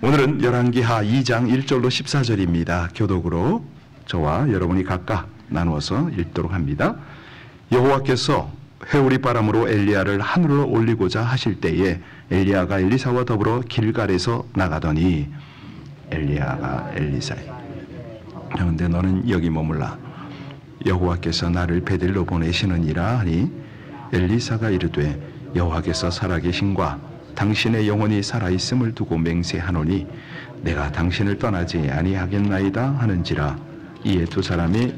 오늘은 열왕기하 2장 1절로 14절입니다. 교독으로 저와 여러분이 각각 나누어서 읽도록 합니다. 여호와께서 회오리 바람으로 엘리야를 하늘로 올리고자 하실 때에 엘리야가 엘리사와 더불어 길갈에서 나가더니 엘리야가 엘리사에 그런데 너는 여기 머물라. 여호와께서 나를 베델로 보내시느니라 하니 엘리사가 이르되 여호와께서 살아계신과 당신의 영혼이 살아있음을 두고 맹세하노니 내가 당신을 떠나지 아니하겠나이다 하는지라. 이에 두 사람이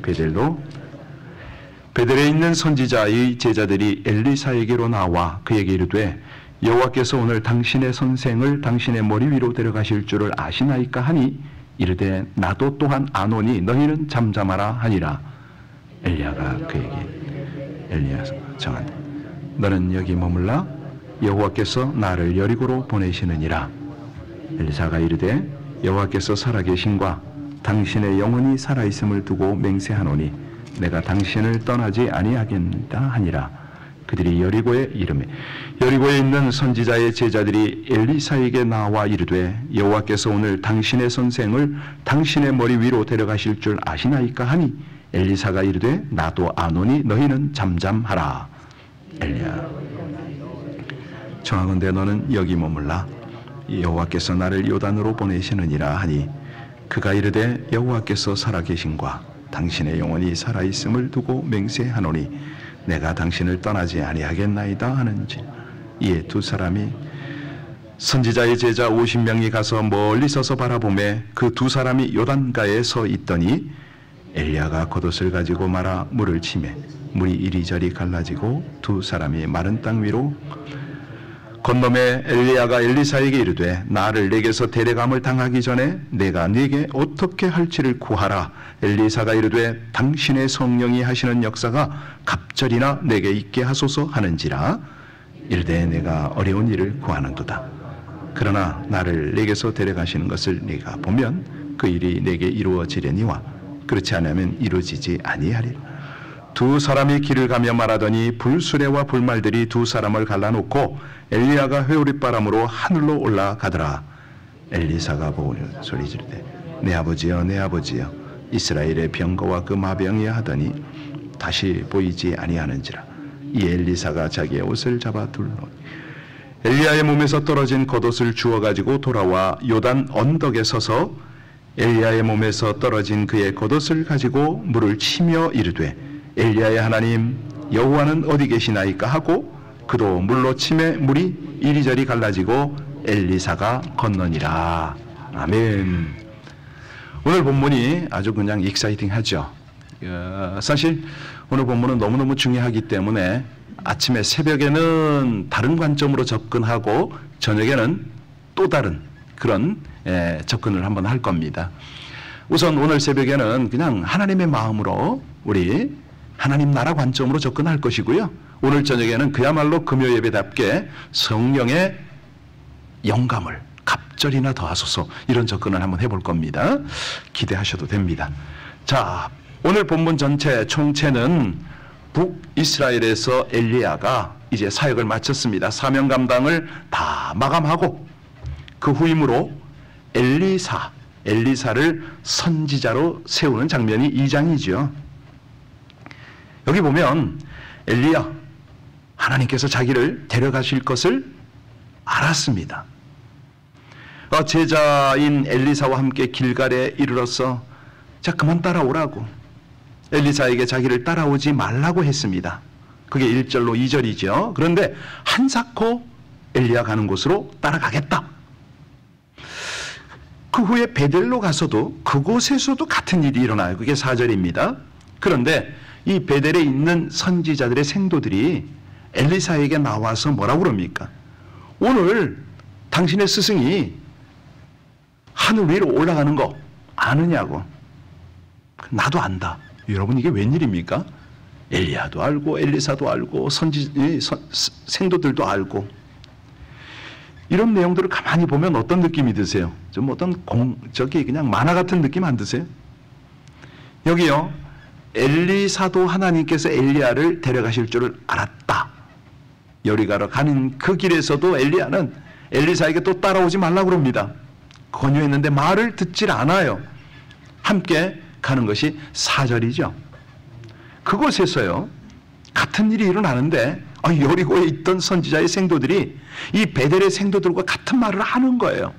베델에 있는 선지자의 제자들이 엘리사에게로 나와 그에게 이르되 여호와께서 오늘 당신의 선생을 당신의 머리 위로 데려가실 줄을 아시나이까 하니 이르되 나도 또한 아노니 너희는 잠잠하라 하니라. 엘리야가 그에게 엘리야서 정하되 너는 여기 머물라. 여호와께서 나를 여리고로 보내시느니라. 엘리사가 이르되 여호와께서 살아계신과 당신의 영혼이 살아있음을 두고 맹세하노니 내가 당신을 떠나지 아니하겠다 하니라. 그들이 여리고에 이르매 여리고에 있는 선지자의 제자들이 엘리사에게 나와 이르되 여호와께서 오늘 당신의 선생을 당신의 머리 위로 데려가실 줄 아시나이까 하니 엘리사가 이르되 나도 아노니 너희는 잠잠하라. 엘리야 청하건대 너는 여기 머물라. 여호와께서 나를 요단으로 보내시느니라 하니 그가 이르되 여호와께서 살아계신과 당신의 영혼이 살아있음을 두고 맹세하노니 내가 당신을 떠나지 아니하겠나이다 하는지. 이에 두 사람이 선지자의 제자 50명이 가서 멀리 서서 바라보매 그 두 사람이 요단가에 서 있더니 엘리야가 겉옷을 가지고 말아 물을 치매 물이 이리저리 갈라지고 두 사람이 마른 땅 위로 건너매 엘리야가 엘리사에게 이르되 나를 내게서 데려감을 당하기 전에 내가 네게 어떻게 할지를 구하라. 엘리사가 이르되 당신의 성령이 하시는 역사가 갑절이나 내게 있게 하소서 하는지라. 이르되 내가 어려운 일을 구하는도다. 그러나 나를 내게서 데려가시는 것을 네가 보면 그 일이 내게 이루어지려니와 그렇지 않으면 이루어지지 아니하리라. 두 사람이 길을 가며 말하더니 불수레와 불말들이 두 사람을 갈라놓고 엘리야가 회오리바람으로 하늘로 올라가더라. 엘리사가 보고 소리 지르되 내 아버지여 내 아버지여 이스라엘의 병거와 그 마병이야 하더니 다시 보이지 아니하는지라. 이 엘리사가 자기의 옷을 잡아 둘러니 엘리야의 몸에서 떨어진 겉옷을 주워가지고 돌아와 요단 언덕에 서서 엘리야의 몸에서 떨어진 그의 겉옷을 가지고 물을 치며 이르되 엘리야의 하나님 여호와는 어디 계시나이까 하고 그도 물로 치매 물이 이리저리 갈라지고 엘리사가 건너니라. 아멘. 오늘 본문이 아주 그냥 익사이팅하죠. 사실 오늘 본문은 너무너무 중요하기 때문에 아침에 새벽에는 다른 관점으로 접근하고 저녁에는 또 다른 그런 접근을 한번 할 겁니다. 우선 오늘 새벽에는 그냥 하나님의 마음으로 우리 하나님 나라 관점으로 접근할 것이고요. 오늘 저녁에는 그야말로 금요 예배답게 성령의 영감을 갑절이나 더하소서 이런 접근을 한번 해볼 겁니다. 기대하셔도 됩니다. 자, 오늘 본문 전체 총체는 북이스라엘에서 엘리야가 이제 사역을 마쳤습니다. 사명 감당을 다 마감하고 그 후임으로 엘리사를 선지자로 세우는 장면이 2장이죠. 여기 보면 엘리야 하나님께서 자기를 데려가실 것을 알았습니다. 제자인 엘리사와 함께 길갈에 이르러서 자 그만 따라오라고 엘리사에게 자기를 따라오지 말라고 했습니다. 그게 1절로 2절이죠. 그런데 한사코 엘리야 가는 곳으로 따라가겠다. 그 후에 베델로 가서도 그곳에서도 같은 일이 일어나요. 그게 4절입니다. 그런데 이 베델에 있는 선지자들의 생도들이 엘리사에게 나와서 뭐라고 그럽니까? 오늘 당신의 스승이 하늘 위로 올라가는 거 아느냐고. 나도 안다. 여러분 이게 웬일입니까? 엘리야도 알고 엘리사도 알고 생도들도 알고 이런 내용들을 가만히 보면 어떤 느낌이 드세요? 좀 어떤 그냥 만화 같은 느낌 안 드세요? 여기요. 엘리사도 하나님께서 엘리야를 데려가실 줄을 알았다. 여리가로 가는 그 길에서도 엘리야는 엘리사에게 또 따라오지 말라고 그럽니다. 권유했는데 말을 듣질 않아요. 함께 가는 것이 4절이죠. 그곳에서요, 같은 일이 일어나는데 여리고에 있던 선지자의 생도들이 이 베델의 생도들과 같은 말을 하는 거예요.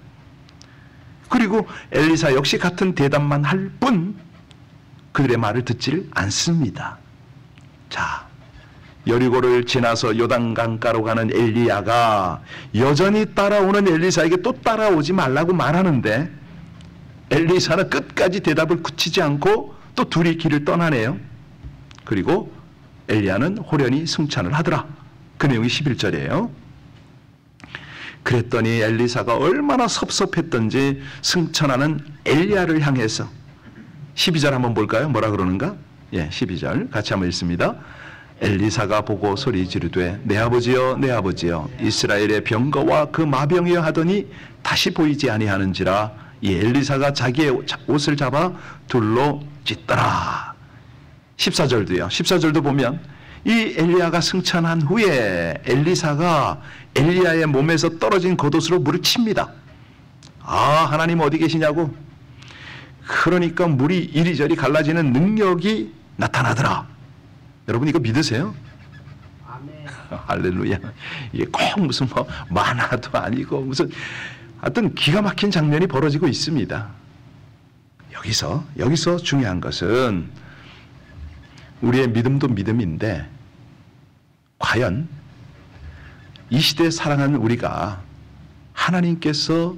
그리고 엘리사 역시 같은 대답만 할 뿐 그들의 말을 듣질 않습니다. 자, 여리고를 지나서 요단강가로 가는 엘리야가 여전히 따라오는 엘리사에게 또 따라오지 말라고 말하는데 엘리사는 끝까지 대답을 굳히지 않고 또 둘이 길을 떠나네요. 그리고 엘리야는 호련히 승천을 하더라. 그 내용이 11절이에요. 그랬더니 엘리사가 얼마나 섭섭했던지 승천하는 엘리야를 향해서 12절 한번 볼까요? 뭐라 그러는가? 12절 같이 한번 읽습니다. 엘리사가 보고 소리 지르되 내 아버지여 내 아버지여 이스라엘의 병거와 그 마병이여 하더니 다시 보이지 아니하는지라. 이 엘리사가 자기의 옷을 잡아 둘로 찢더라. 14절도요. 14절도 보면 이 엘리야가 승천한 후에 엘리사가 엘리야의 몸에서 떨어진 겉옷으로 물을 칩니다. 하나님 어디 계시냐고. 그러니까 물이 이리저리 갈라지는 능력이 나타나더라. 여러분 이거 믿으세요? 아멘. 할렐루야. 이게 꼭 무슨 만화도 아니고 무슨 하여튼 기가 막힌 장면이 벌어지고 있습니다. 여기서 중요한 것은 우리의 믿음도 믿음인데 과연 이 시대에 살아가는 우리가 하나님께서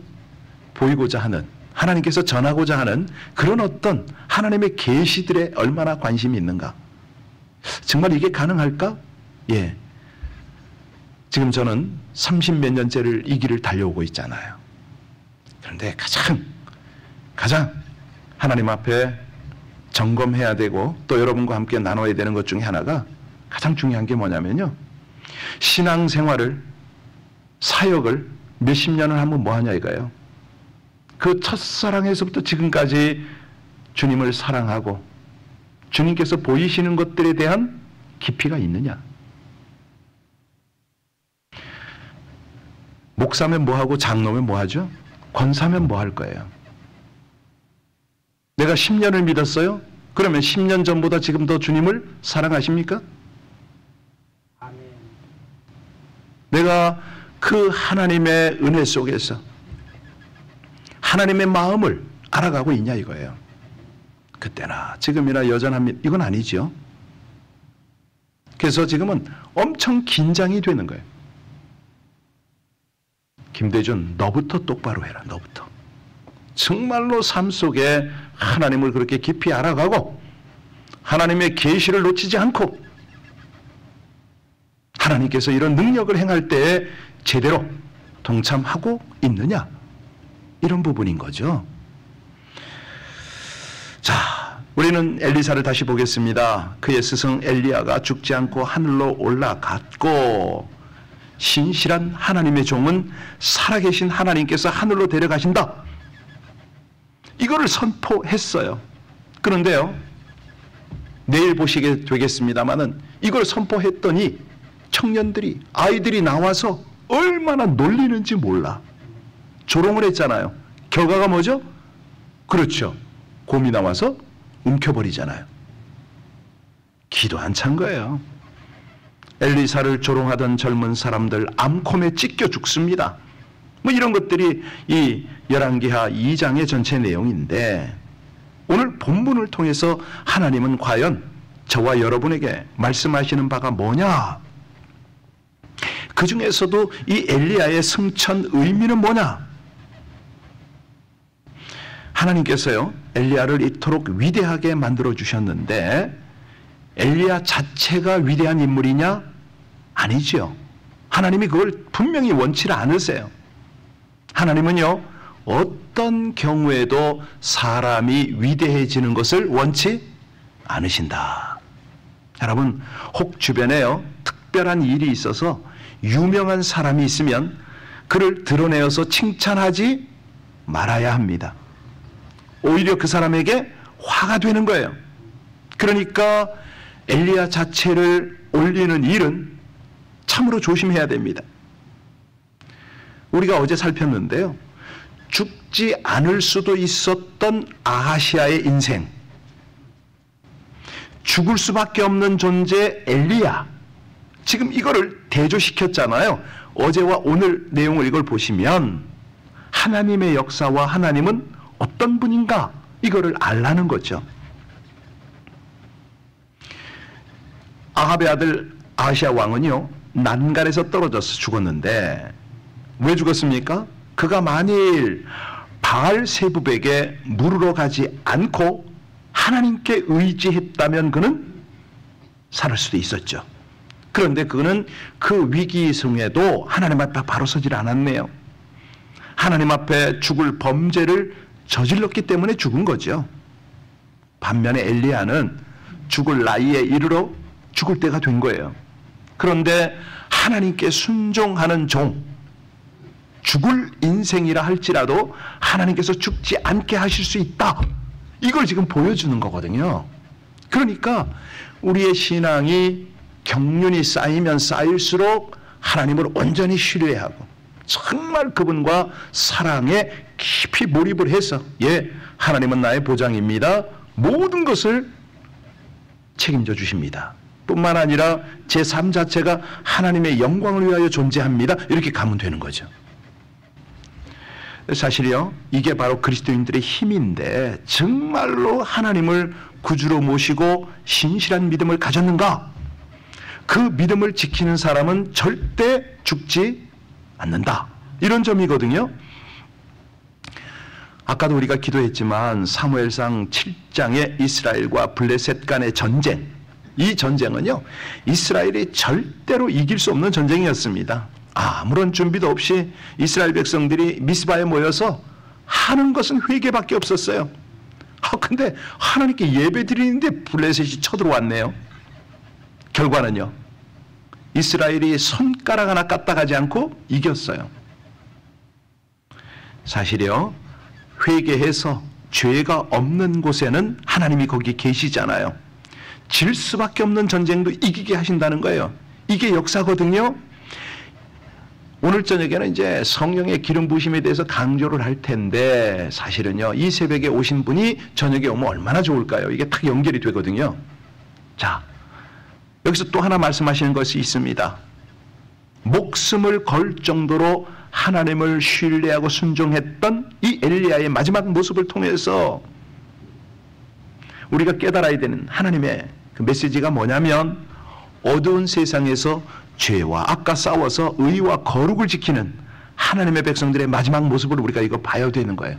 보이고자 하는, 하나님께서 전하고자 하는 그런 어떤 하나님의 계시들에 얼마나 관심이 있는가? 정말 이게 가능할까? 지금 저는 30몇 년째를 이 길을 달려오고 있잖아요. 그런데 가장 하나님 앞에 점검해야 되고 또 여러분과 함께 나눠야 되는 것 중에 하나가 가장 중요한 게 뭐냐면요. 신앙생활을, 사역을 몇십 년을 하면 뭐하냐 이거예요. 그 첫사랑에서부터 지금까지 주님을 사랑하고 주님께서 보이시는 것들에 대한 깊이가 있느냐. 목사면 뭐하고 장로면 뭐하죠? 권사면 뭐할 거예요? 내가 10년을 믿었어요? 그러면 10년 전보다 지금 더 주님을 사랑하십니까? 아멘. 내가 그 하나님의 은혜 속에서 하나님의 마음을 알아가고 있냐 이거예요. 그때나 지금이나 여전합니다. 이건 아니죠. 그래서 지금은 엄청 긴장이 되는 거예요. 김대준, 너부터 똑바로 해라. 너부터. 정말로 삶 속에 하나님을 그렇게 깊이 알아가고 하나님의 계시를 놓치지 않고 하나님께서 이런 능력을 행할 때에 제대로 동참하고 있느냐, 이런 부분인 거죠. 자, 우리는 엘리사를 다시 보겠습니다. 그의 스승 엘리야가 죽지 않고 하늘로 올라갔고 신실한 하나님의 종은 살아계신 하나님께서 하늘로 데려가신다, 이거를 선포했어요. 그런데요, 내일 보시게 되겠습니다마는 이걸 선포했더니 청년들이, 아이들이 나와서 얼마나 놀리는지 몰라. 조롱을 했잖아요. 결과가 뭐죠? 그렇죠. 곰이 나와서 움켜버리잖아요. 기도 안 찬 거예요. 엘리사를 조롱하던 젊은 사람들 암콤에 찢겨 죽습니다. 이런 것들이 이 열왕기하 2장의 전체 내용인데, 오늘 본문을 통해서 하나님은 과연 저와 여러분에게 말씀하시는 바가 뭐냐? 그 중에서도 이 엘리야의 승천 의미는 뭐냐? 하나님께서요, 엘리야를 이토록 위대하게 만들어 주셨는데 엘리야 자체가 위대한 인물이냐? 아니죠. 하나님이 그걸 분명히 원치 않으세요. 하나님은요, 어떤 경우에도 사람이 위대해지는 것을 원치 않으신다. 여러분, 혹 주변에요, 특별한 일이 있어서 유명한 사람이 있으면 그를 드러내어서 칭찬하지 말아야 합니다. 오히려 그 사람에게 화가 되는 거예요. 그러니까 엘리야 자체를 올리는 일은 참으로 조심해야 됩니다. 우리가 어제 살폈는데요, 죽지 않을 수도 있었던 아하시아의 인생, 죽을 수밖에 없는 존재 엘리야, 지금 이거를 대조시켰잖아요. 어제와 오늘 내용을 이걸 보시면 하나님의 역사와 하나님은 어떤 분인가 이거를 알라는 거죠. 아합의 아들 아하시아 왕은요, 난간에서 떨어져서 죽었는데 왜 죽었습니까? 그가 만일 바알세붑에게 물으러 가지 않고 하나님께 의지했다면 그는 살 수도 있었죠. 그런데 그는 그 위기 중에도 하나님 앞에 바로 서질 않았네요. 하나님 앞에 죽을 범죄를 저질렀기 때문에 죽은 거죠. 반면에 엘리야는 죽을 나이에 이르러 죽을 때가 된 거예요. 그런데 하나님께 순종하는 종, 죽을 인생이라 할지라도 하나님께서 죽지 않게 하실 수 있다, 이걸 지금 보여주는 거거든요. 그러니까 우리의 신앙이 경륜이 쌓이면 쌓일수록 하나님을 온전히 신뢰하고 정말 그분과 사랑에 깊이 몰입을 해서, 예, 하나님은 나의 보장입니다, 모든 것을 책임져 주십니다, 뿐만 아니라 제 삶 자체가 하나님의 영광을 위하여 존재합니다, 이렇게 가면 되는 거죠. 사실이요, 이게 바로 그리스도인들의 힘인데 정말로 하나님을 구주로 모시고 신실한 믿음을 가졌는가? 그 믿음을 지키는 사람은 절대 죽지 않는다, 이런 점이거든요. 아까도 우리가 기도했지만 사무엘상 7장의 이스라엘과 블레셋 간의 전쟁, 이 전쟁은요, 이스라엘이 절대로 이길 수 없는 전쟁이었습니다. 아무런 준비도 없이 이스라엘 백성들이 미스바에 모여서 하는 것은 회개밖에 없었어요. 근데 하나님께 예배 드리는데 블레셋이 쳐들어왔네요. 결과는요, 이스라엘이 손가락 하나 까딱하지 않고 이겼어요. 사실이요, 회개해서 죄가 없는 곳에는 하나님이 거기 계시잖아요. 질 수밖에 없는 전쟁도 이기게 하신다는 거예요. 이게 역사거든요. 오늘 저녁에는 이제 성령의 기름 부으심에 대해서 강조를 할 텐데, 사실은요, 이 새벽에 오신 분이 저녁에 오면 얼마나 좋을까요? 이게 딱 연결이 되거든요. 자, 여기서 또 하나 말씀하시는 것이 있습니다. 목숨을 걸 정도로 하나님을 신뢰하고 순종했던 이 엘리야의 마지막 모습을 통해서 우리가 깨달아야 되는 하나님의 그 메시지가 뭐냐면, 어두운 세상에서 죄와 악과 싸워서 의와 거룩을 지키는 하나님의 백성들의 마지막 모습을 우리가 이거 봐야 되는 거예요.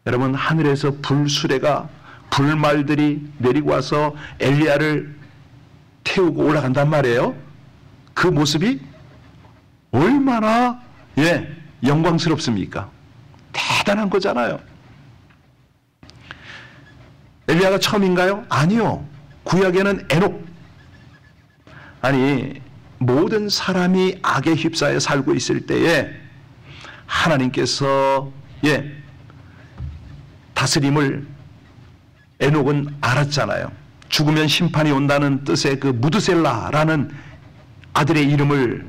여러분, 하늘에서 불수레가, 불말들이 내리고 와서 엘리야를 태우고 올라간단 말이에요. 그 모습이 얼마나, 예, 영광스럽습니까? 대단한 거잖아요. 엘리야가 처음인가요? 아니요. 구약에는 에녹, 아니, 모든 사람이 악에 휩싸여 살고 있을 때에 하나님께서, 예, 다스림을 에녹은 알았잖아요. 죽으면 심판이 온다는 뜻의 그 무드셀라라는 아들의 이름을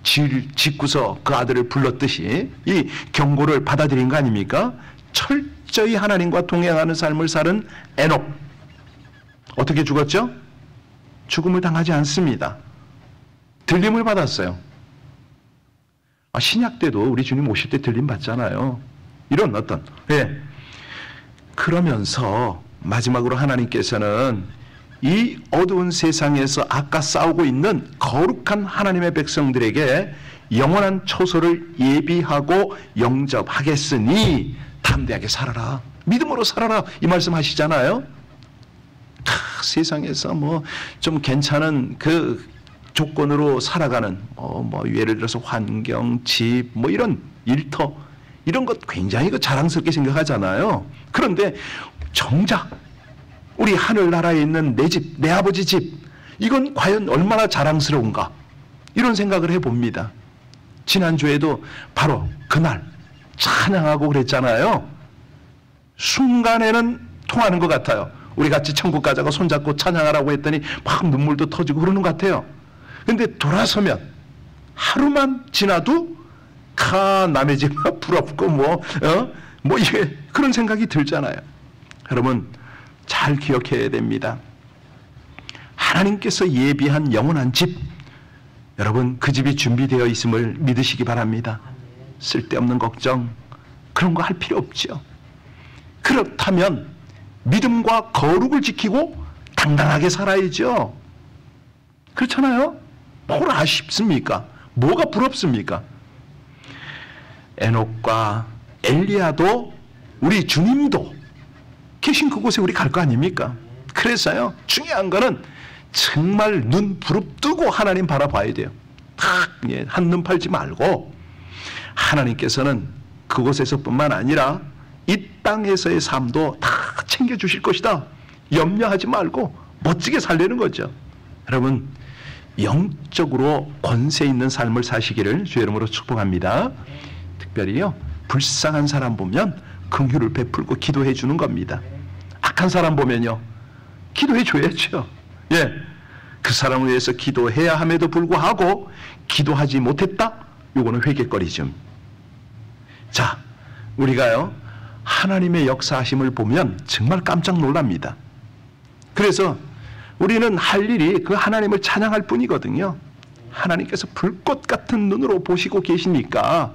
짓고서 그 아들을 불렀듯이 이 경고를 받아들인 거 아닙니까? 철저히 하나님과 동행하는 삶을 사는 에녹, 어떻게 죽었죠? 죽음을 당하지 않습니다. 들림을 받았어요. 신약 때도 우리 주님 오실 때 들림 받잖아요. 이런 어떤, 예. 그러면서 마지막으로 하나님께서는 이 어두운 세상에서 악과 싸우고 있는 거룩한 하나님의 백성들에게 영원한 초소를 예비하고 영접하겠으니 담대하게 살아라, 믿음으로 살아라, 이 말씀 하시잖아요. 세상에서 뭐 좀 괜찮은 그 조건으로 살아가는 뭐 예를 들어서 환경, 집, 뭐 이런 일터, 이런 것 굉장히 자랑스럽게 생각하잖아요. 그런데 정작 우리 하늘나라에 있는 내 집, 내 아버지 집, 이건 과연 얼마나 자랑스러운가, 이런 생각을 해봅니다. 지난주에도 바로 그날 찬양하고 그랬잖아요. 순간에는 통하는 것 같아요. 우리 같이 천국 가자고 손잡고 찬양하라고 했더니 막 눈물도 터지고 그러는 것 같아요. 근데 돌아서면 하루만 지나도 남의 집 부럽고 뭐 이게 그런 생각이 들잖아요. 여러분 잘 기억해야 됩니다. 하나님께서 예비한 영원한 집, 여러분 그 집이 준비되어 있음을 믿으시기 바랍니다. 쓸데없는 걱정 그런 거 할 필요 없죠. 그렇다면 믿음과 거룩을 지키고 당당하게 살아야죠. 그렇잖아요. 뭘 아쉽습니까? 뭐가 부럽습니까? 에녹과 엘리야도 우리 주님도 계신 그곳에 우리 갈 거 아닙니까? 그래서요 중요한 거는 정말 눈 부릅뜨고 하나님 바라봐야 돼요. 한눈 팔지 말고 하나님께서는 그곳에서뿐만 아니라 이 땅에서의 삶도 다 챙겨주실 것이다. 염려하지 말고 멋지게 살려는 거죠. 여러분 영적으로 권세 있는 삶을 사시기를 주의 이름으로 축복합니다. 특별히요 불쌍한 사람 보면 긍휼을 베풀고 기도해 주는 겁니다. 악한 사람 보면요 기도해 줘야죠. 그 사람을 위해서 기도해야 함에도 불구하고 기도하지 못했다? 요거는 회개거리죠. 자, 우리가요 하나님의 역사하심을 보면 정말 깜짝 놀랍니다. 그래서 우리는 할 일이 그 하나님을 찬양할 뿐이거든요. 하나님께서 불꽃 같은 눈으로 보시고 계시니까,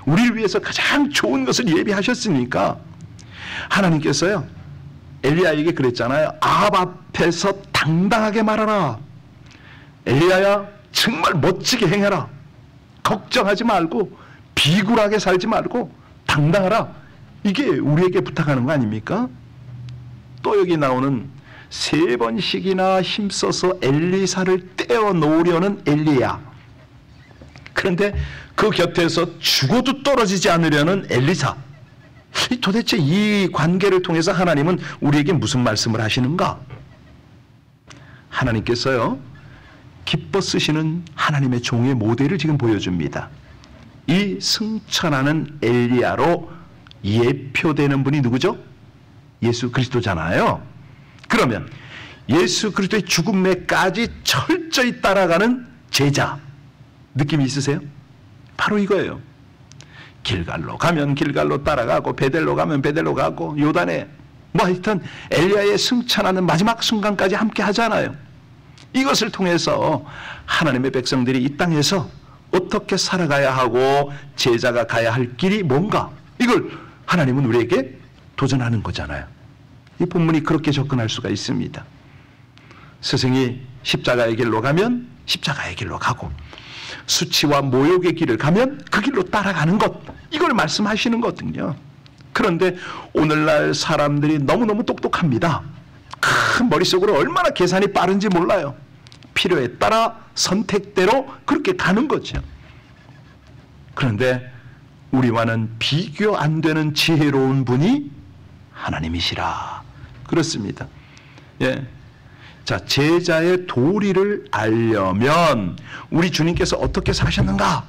우리를 위해서 가장 좋은 것을 예비하셨으니까 하나님께서요 엘리야에게 그랬잖아요. 아합 앞에서 당당하게 말하라. 엘리야야 정말 멋지게 행해라. 걱정하지 말고 비굴하게 살지 말고 당당하라. 이게 우리에게 부탁하는 거 아닙니까? 또 여기 나오는 3번씩이나 힘써서 엘리사를 떼어 놓으려는 엘리야. 그런데 그 곁에서 죽어도 떨어지지 않으려는 엘리사. 도대체 이 관계를 통해서 하나님은 우리에게 무슨 말씀을 하시는가? 하나님께서요 기뻐 쓰시는 하나님의 종의 모델을 지금 보여줍니다. 이 승천하는 엘리야로 예표되는 분이 누구죠? 예수 그리스도잖아요. 그러면 예수 그리스도의 죽음에까지 철저히 따라가는 제자 느낌이 있으세요? 바로 이거예요. 길갈로 가면 길갈로 따라가고 베델로 가면 베델로 가고 요단에 하여튼 엘리야의 승천하는 마지막 순간까지 함께 하잖아요. 이것을 통해서 하나님의 백성들이 이 땅에서 어떻게 살아가야 하고 제자가 가야 할 길이 뭔가, 이걸 하나님은 우리에게 도전하는 거잖아요. 이 본문이 그렇게 접근할 수가 있습니다. 스승이 십자가의 길로 가면 십자가의 길로 가고, 수치와 모욕의 길을 가면 그 길로 따라가는 것, 이걸 말씀하시는 거거든요. 그런데 오늘날 사람들이 너무너무 똑똑합니다. 머릿속으로 얼마나 계산이 빠른지 몰라요. 필요에 따라 선택대로 그렇게 가는 거죠. 그런데 우리와는 비교 안 되는 지혜로운 분이 하나님이시라. 그렇습니다. 자, 제자의 도리를 알려면 우리 주님께서 어떻게 사셨는가?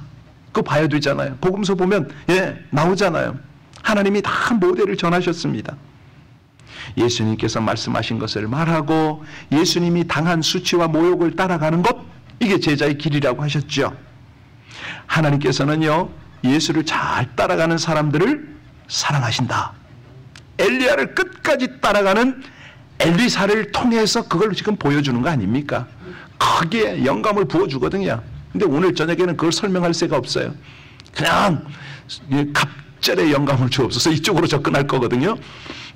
그거 봐야 되잖아요. 복음서 보면 나오잖아요. 하나님이 다 모델을 전하셨습니다. 예수님께서 말씀하신 것을 말하고 예수님이 당한 수치와 모욕을 따라가는 것, 이게 제자의 길이라고 하셨죠. 하나님께서는요 예수를 잘 따라가는 사람들을 사랑하신다. 엘리야를 끝까지 따라가는 엘리사를 통해서 그걸 지금 보여주는 거 아닙니까? 거기에 영감을 부어주거든요. 근데 오늘 저녁에는 그걸 설명할 새가 없어요. 그냥 갑절의 영감을 주옵소서, 이쪽으로 접근할 거거든요.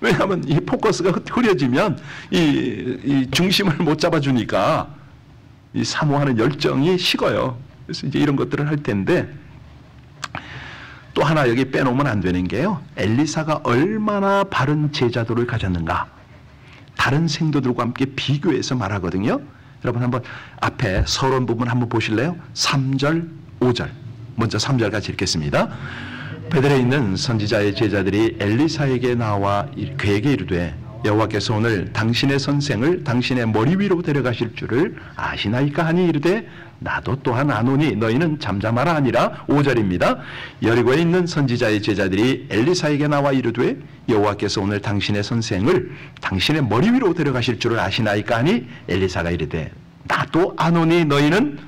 왜냐하면 이 포커스가 흐려지면 이 중심을 못 잡아주니까 이 사모하는 열정이 식어요. 그래서 이제 이런 것들을 할 텐데, 또 하나 여기 빼놓으면 안 되는 게요, 엘리사가 얼마나 바른 제자도를 가졌는가, 다른 생도들과 함께 비교해서 말하거든요. 여러분 한번 앞에 서론 부분 한번 보실래요? 3절, 5절. 먼저 3절 같이 읽겠습니다. 베델에 있는 선지자의 제자들이 엘리사에게 나와 그에게 이르되 여호와께서 오늘 당신의 선생을 당신의 머리 위로 데려가실 줄을 아시나이까 하니 이르되 나도 또한 아노니 너희는 잠잠하라 하니라. 5절입니다. 여리고에 있는 선지자의 제자들이 엘리사에게 나와 이르되 여호와께서 오늘 당신의 선생을 당신의 머리 위로 데려가실 줄을 아시나이까 하니 엘리사가 이르되 나도 아노니 너희는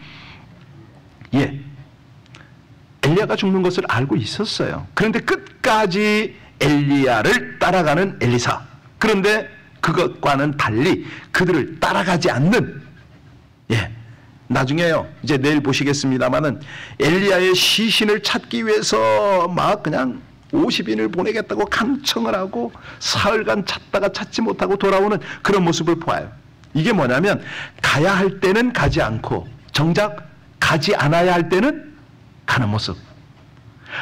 엘리야가 죽는 것을 알고 있었어요. 그런데 끝까지 엘리야를 따라가는 엘리사. 그런데 그것과는 달리 그들을 따라가지 않는, 나중에요, 이제 내일 보시겠습니다마는 엘리야의 시신을 찾기 위해서 막 그냥 50인을 보내겠다고 강청을 하고 사흘간 찾다가 찾지 못하고 돌아오는 그런 모습을 보아요. 이게 뭐냐면 가야 할 때는 가지 않고 정작 가지 않아야 할 때는 가는 모습.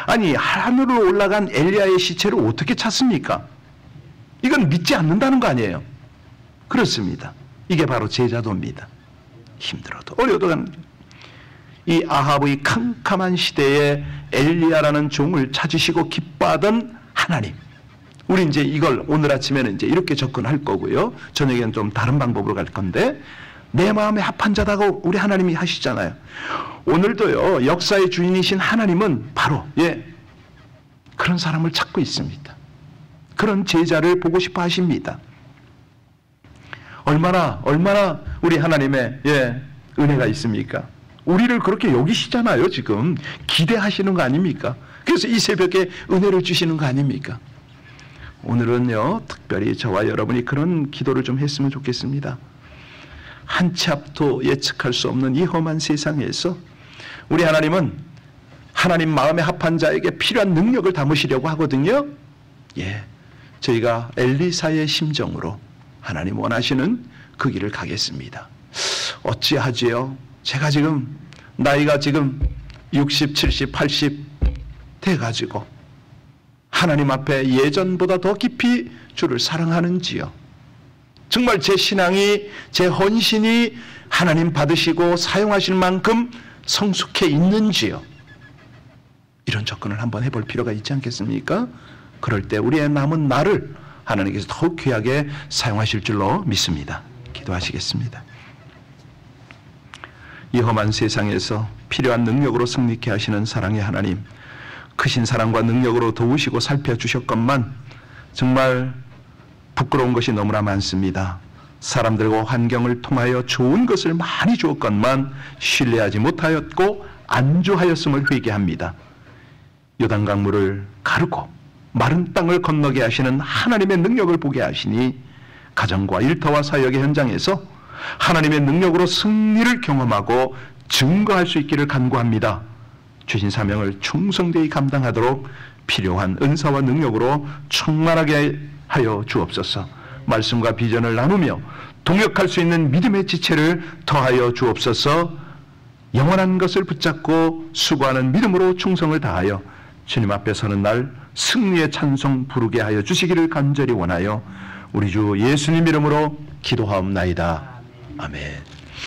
아니, 하늘로 올라간 엘리야의 시체를 어떻게 찾습니까? 이건 믿지 않는다는 거 아니에요? 그렇습니다. 이게 바로 제자도입니다. 힘들어도 어려도 가는 이 아합의 캄캄한 시대에 엘리야라는 종을 찾으시고 기뻐하던 하나님. 우리 이제 이걸 오늘 아침에는 이제 이렇게 접근할 거고요. 저녁에는 좀 다른 방법으로 갈 건데, 내 마음에 합한 자다고 우리 하나님이 하시잖아요. 오늘도요, 역사의 주인이신 하나님은 바로 그런 사람을 찾고 있습니다. 그런 제자를 보고 싶어 하십니다. 얼마나 우리 하나님의 은혜가 있습니까? 우리를 그렇게 여기시잖아요. 지금 기대하시는 거 아닙니까? 그래서 이 새벽에 은혜를 주시는 거 아닙니까? 오늘은요, 특별히 저와 여러분이 그런 기도를 좀 했으면 좋겠습니다. 한 치 앞도 예측할 수 없는 이 험한 세상에서 우리 하나님은 하나님 마음에 합한 자에게 필요한 능력을 담으시려고 하거든요. 저희가 엘리사의 심정으로 하나님 원하시는 그 길을 가겠습니다. 어찌하지요? 제가 지금 나이가 지금 60, 70, 80 돼가지고 하나님 앞에 예전보다 더 깊이 주를 사랑하는지요? 정말 제 신앙이, 제 헌신이 하나님 받으시고 사용하실 만큼 성숙해 있는지요? 이런 접근을 한번 해볼 필요가 있지 않겠습니까? 그럴 때 우리의 남은 날을 하나님께서 더욱 귀하게 사용하실 줄로 믿습니다. 기도하시겠습니다. 이 험한 세상에서 필요한 능력으로 승리케 하시는 사랑의 하나님, 크신 사랑과 능력으로 도우시고 살펴주셨건만 정말 부끄러운 것이 너무나 많습니다. 사람들과 환경을 통하여 좋은 것을 많이 주었건만 신뢰하지 못하였고 안주하였음을 회개합니다. 요단강물을 가르고 마른 땅을 건너게 하시는 하나님의 능력을 보게 하시니 가정과 일터와 사역의 현장에서 하나님의 능력으로 승리를 경험하고 증거할 수 있기를 간구합니다. 주신 사명을 충성되이 감당하도록 필요한 은사와 능력으로 충만하게 하여 주옵소서. 말씀과 비전을 나누며 동역할 수 있는 믿음의 지체를 더하여 주옵소서. 영원한 것을 붙잡고 수고하는 믿음으로 충성을 다하여 주님 앞에 서는 날 승리의 찬송 부르게 하여 주시기를 간절히 원하여 우리 주 예수님 이름으로 기도하옵나이다. 아멘.